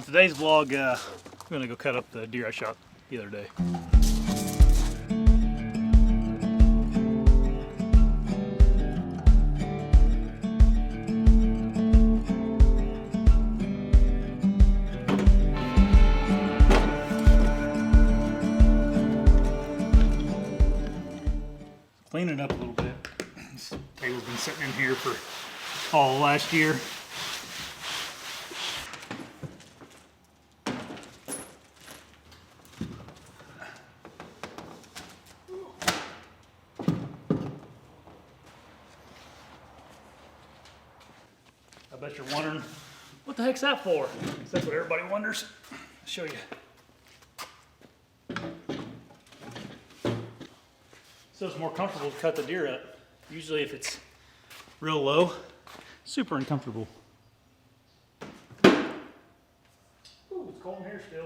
Today's vlog, I'm gonna go cut up the deer I shot the other day. Clean it up a little bit. This table's been sitting in here for all last year. I bet you're wondering, what the heck's that for? That's what everybody wonders. I'll show you. So it's more comfortable to cut the deer up. Usually if it's real low, super uncomfortable. Ooh, it's cold in here still.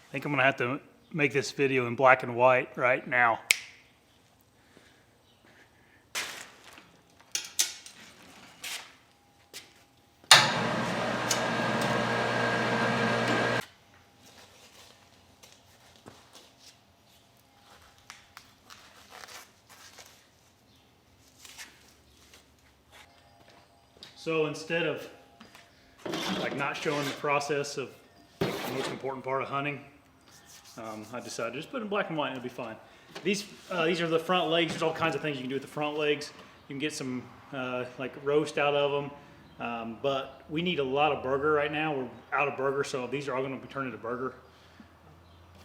I think I'm gonna have to make this video in black and white right now. So instead of like not showing the process of the most important part of hunting, I decided to just put it in black and white and it'll be fine. These are the front legs. There's all kinds of things you can do with the front legs. You can get some like roast out of them, but we need a lot of burger right now. We're out of burger, so these are all going to be turned into burger.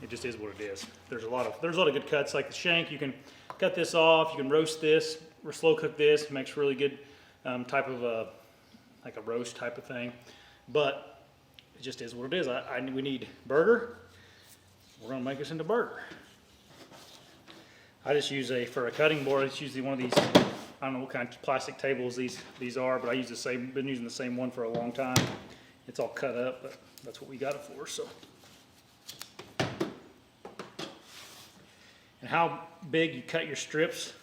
It just is what it is. There's a lot of good cuts, like the shank. You can cut this off. You can roast this or slow cook this. It makes really good type of like a roast type of thing. But it just is what it is. We need burger. We're gonna make this into burger. I just use for a cutting board, it's usually one of these, I don't know what kind of plastic tables these are, but I use been using the same one for a long time. It's all cut up, but that's what we got it for, so. And how big you cut your strips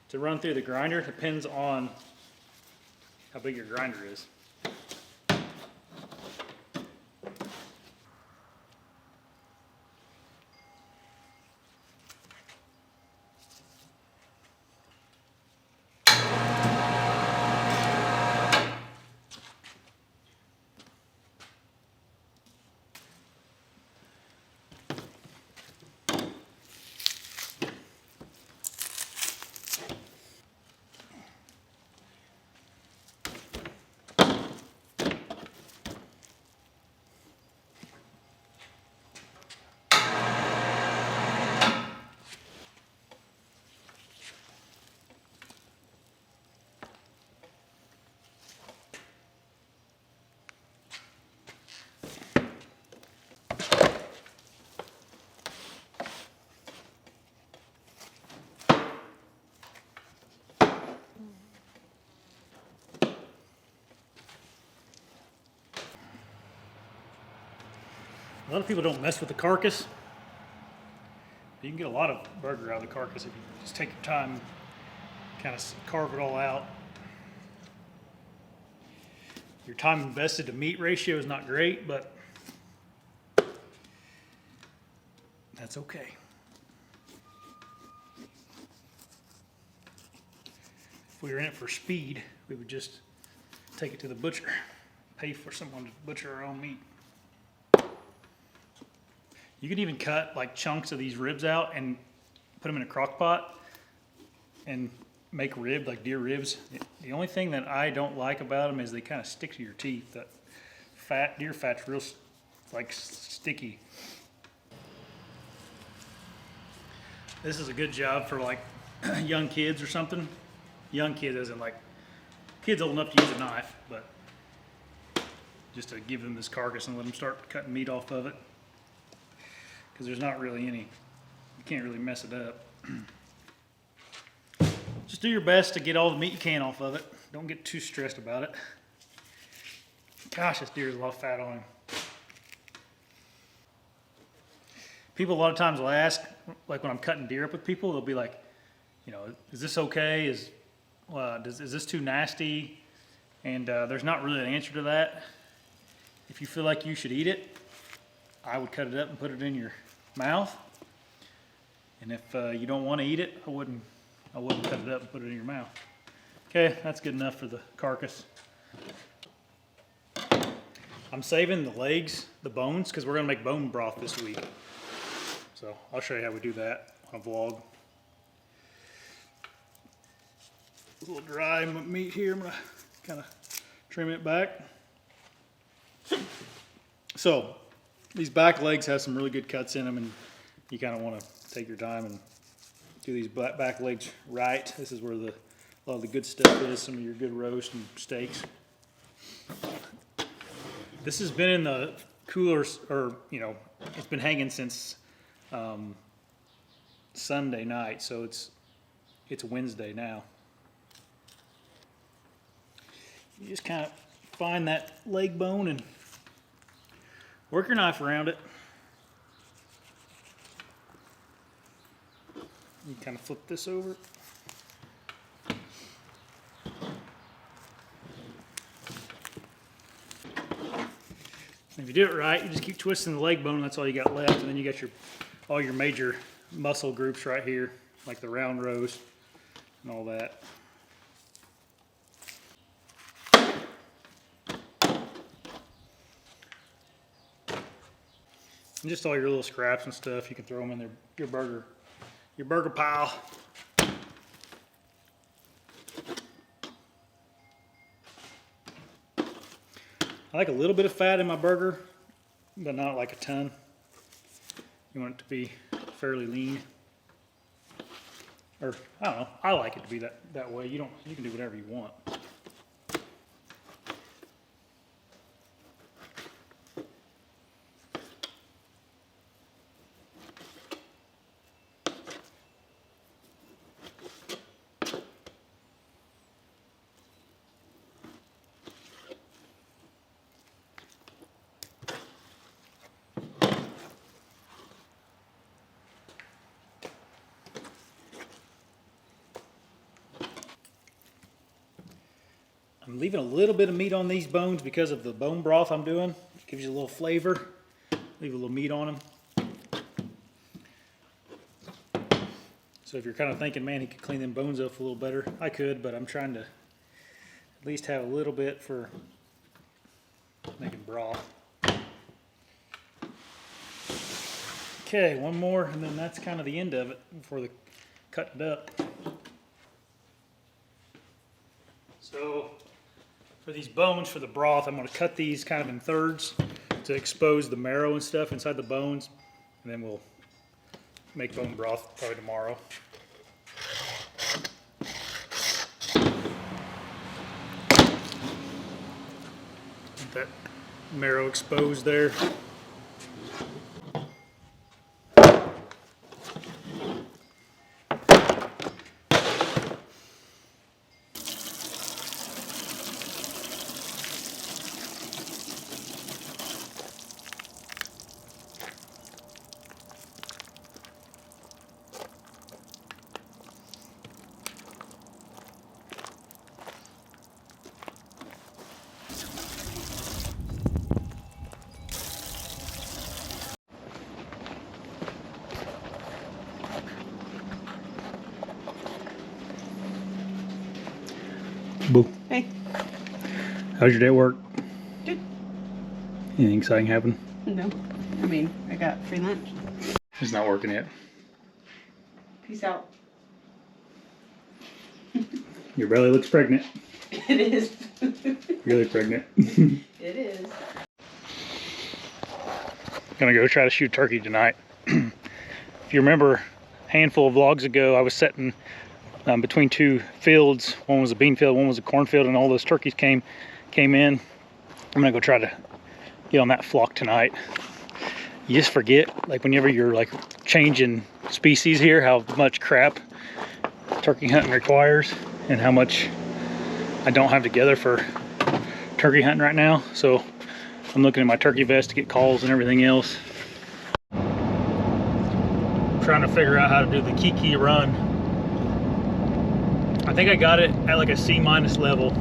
to run through the grinder depends on how big your grinder is. A lot of people don't mess with the carcass. You can get a lot of burger out of the carcass if you just take your time and kind of carve it all out. Your time invested to meat ratio is not great, but that's okay. If we were in it for speed, we would just take it to the butcher, pay for someone to butcher our own meat. You could even cut like chunks of these ribs out and put them in a crock pot and make rib, like deer ribs. The only thing that I don't like about them is they kind of stick to your teeth. That deer fat's real like sticky. This is a good job for like young kids or something. Young kids as in like kids old enough to use a knife, but just to give them this carcass and let them start cutting meat off of it. Because there's not really any, you can't really mess it up. Just Just do your best to get all the meat you can off of it. Don't get too stressed about it. Gosh, this deer has a lot of fat on him. People a lot of times will ask, like when I'm cutting deer up with people, they'll be like, you know, is this okay? Is this too nasty? And there's not really an answer to that. If you feel like you should eat it, I would cut it up and put it in your mouth. And if you don't want to eat it, I wouldn't cut it up and put it in your mouth. Okay, that's good enough for the carcass. I'm saving the legs, the bones, because we're gonna make bone broth this week. So I'll show you how we do that on a vlog. A little dry meat here. I'm gonna kind of trim it back. So these back legs have some really good cuts in them, and you kind of want to take your time and do these back legs right. This is where a lot of the good stuff is, some of your good roast and steaks. This has been in the coolers, or you know, it's been hanging since Sunday night, so it's Wednesday now. You just kind of find that leg bone and work your knife around it. You kind of flip this over. If you do it right, you just keep twisting the leg bone, and that's all you got left. And then you got all your major muscle groups right here, like the round rows and all that. And just all your little scraps and stuff, you can throw them in your burger pile. I like a little bit of fat in my burger, but not like a ton. You want it to be fairly lean. Or, I don't know, I like it to be that way. You can do whatever you want. I'm leaving a little bit of meat on these bones because of the bone broth I'm doing. It gives you a little flavor. Leave a little meat on them. So if you're kind of thinking, man, he could clean them bones up a little better, I could, but I'm trying to at least have a little bit for making broth. Okay, one more, and then that's kind of the end of it before the cutting it up. So for these bones, for the broth, I'm going to cut these kind of in thirds to expose the marrow and stuff inside the bones, and then we'll make bone broth probably tomorrow. Get that marrow exposed there. Boo. Hey. How's your day at work? Good. Anything exciting happen? No. I mean, I got free lunch. It's not working yet. Peace out. Your belly looks pregnant. It is. Really pregnant. It is. Gonna go try to shoot turkey tonight. If you remember a handful of vlogs ago, I was sitting between two fields. One was a bean field, one was a corn field, and all those turkeys came in. I'm gonna go try to get on that flock tonight. You just forget, like whenever you're like changing species here, how much crap turkey hunting requires and how much I don't have together for turkey hunting right now. So I'm looking at my turkey vest to get calls and everything else. Trying to figure out how to do the Kiki run. I think I got it at like a C- level,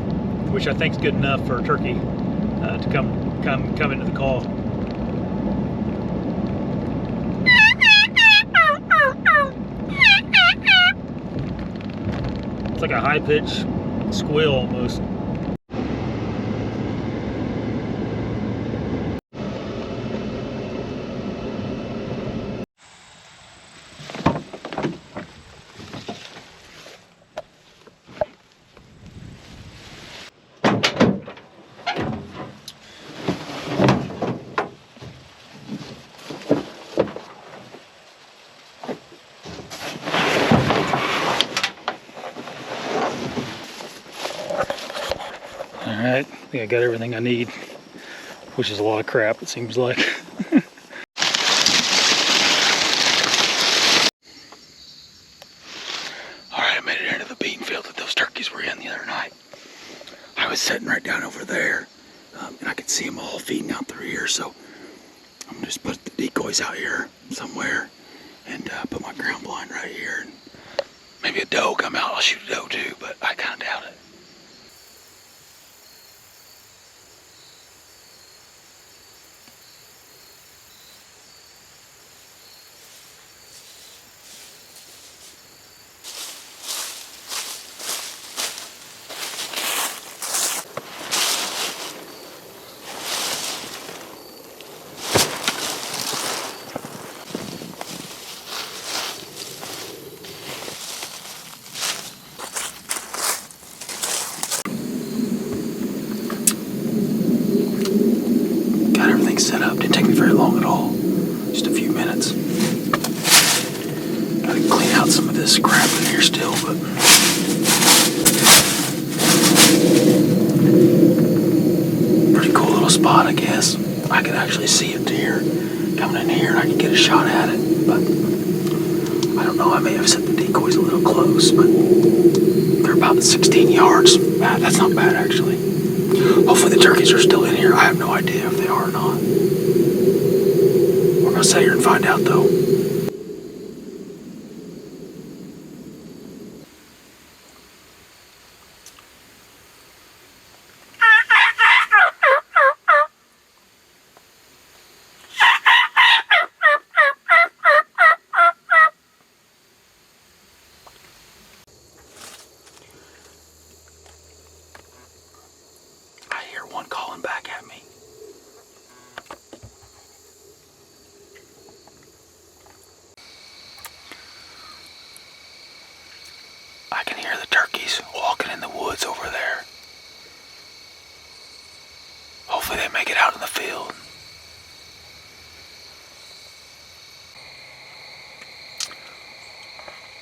which I think is good enough for a turkey to come into the call. It's like a high-pitched squeal almost. Alright, I think I got everything I need, which is a lot of crap, it seems like. Alright, I made it into the bean field that those turkeys were in the other night. I was sitting right down over there, and I could see them all feeding out through here, so I'm going to just put the decoys out here somewhere and put my ground blind right here. And maybe a doe come out, I'll shoot a doe too, but I kind of doubt it. Got everything set up. Didn't take me very long at all. Just a few minutes. Gotta clean out some of this crap in here still, but pretty cool little spot, I guess. I can actually see a deer coming in here and I can get a shot at it, but I don't know. I may have set the decoys a little close, but they're about 16 yards. That's not bad, actually. Hopefully the turkeys are still in here. I have no idea if they are or not. We're gonna sit here and find out, though. One calling back at me. I can hear the turkeys walking in the woods over there. Hopefully they make it out in the field.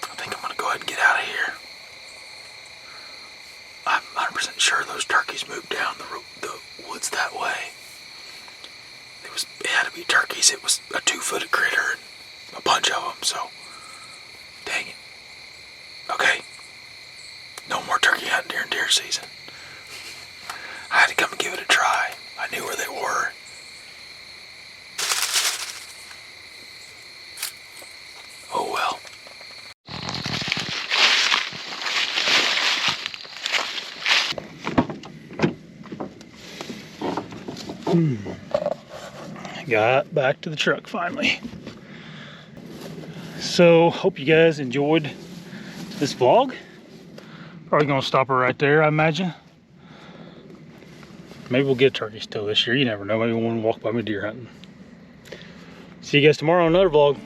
I think I'm gonna go ahead and get out of here. I'm 100% sure those turkeys moved down the woods that way. It had to be turkeys. It was a 2-footed critter and a bunch of them, so dang it. Okay, no more turkey hunting during deer season. I had to come and give it a try. I knew where they were. Oh well. Got back to the truck finally. So hope you guys enjoyed this vlog. Probably gonna stop her right there, I imagine. Maybe we'll get a turkey still this year. You never know. Maybe we'll walk by me deer hunting. See you guys tomorrow on another vlog.